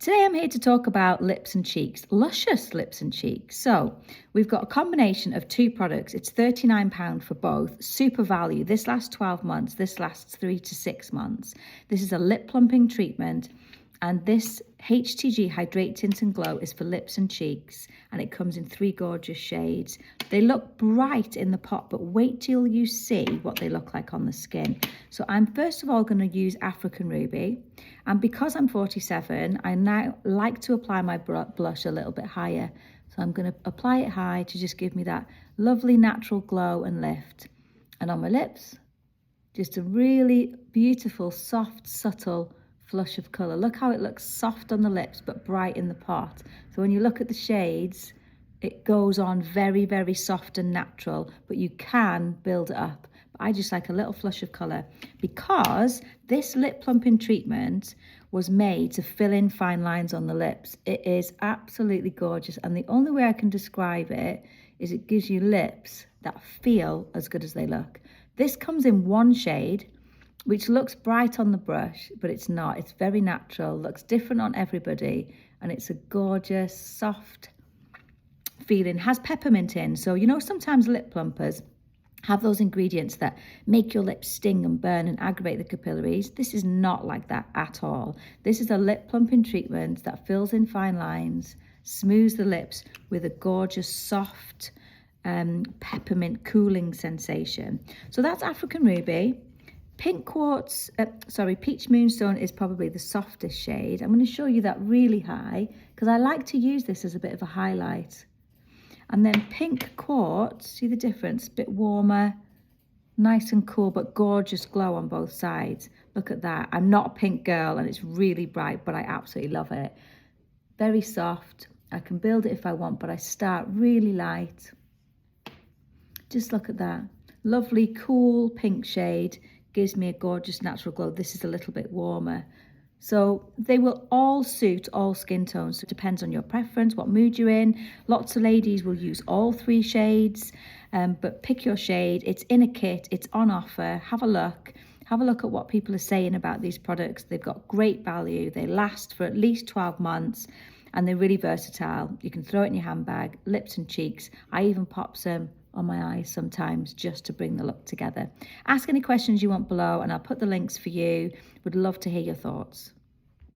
Today I'm here to talk about lips and cheeks, Luscious lips and cheeks. So we've got a combination of two products. It's £39 for both, super value. This lasts 12 months, this lasts 3 to 6 months. This is a lip plumping treatment, and this HTG Hydrate Tint Glow is for lips and cheeks, and it comes in 3 gorgeous shades. They look bright in the pot, but wait till you see what they look like on the skin. So I'm first of all going to use African Ruby, and because I'm 47, I now like to apply my blush a little bit higher. So I'm going to apply it high to just give me that lovely natural glow and lift. And on my lips, just a really beautiful, soft, subtle flush of colour. Look how it looks soft on the lips but bright in the pot. So when you look at the shades, it goes on very, very soft and natural, but you can build it up. But I just like a little flush of colour, because this lip plumping treatment was made to fill in fine lines on the lips. It is absolutely gorgeous, and the only way I can describe it is it gives you lips that feel as good as they look. This comes in one shade, which looks bright on the brush, but it's not. It's very natural, looks different on everybody, and it's a gorgeous, soft feeling. Has peppermint in, so you know sometimes lip plumpers have those ingredients that make your lips sting and burn and aggravate the capillaries. This is not like that at all. This is a lip plumping treatment that fills in fine lines, smooths the lips with a gorgeous, soft, peppermint cooling sensation. So that's African Ruby. Pink Quartz, Peach Moonstone is probably the softest shade. I'm going to show you that really high because I like to use this as a bit of a highlight. And then Pink Quartz, see the difference? A bit warmer, nice and cool, but gorgeous glow on both sides. Look at that. I'm not a pink girl and it's really bright, but I absolutely love it. Very soft. I can build it if I want, but I start really light. Just look at that. Lovely, cool pink shade. Gives me a gorgeous natural glow. This is a little bit warmer. So they will all suit all skin tones. So it depends on your preference, what mood you're in. Lots of ladies will use all 3 shades, but pick your shade. It's in a kit, it's on offer. Have a look. Have a look at what people are saying about these products. They've got great value. They last for at least 12 months and they're really versatile. You can throw it in your handbag, lips and cheeks. I even pop some on my eyes sometimes just to bring the look together. Ask any questions you want below and I'll put the links for you. Would love to hear your thoughts.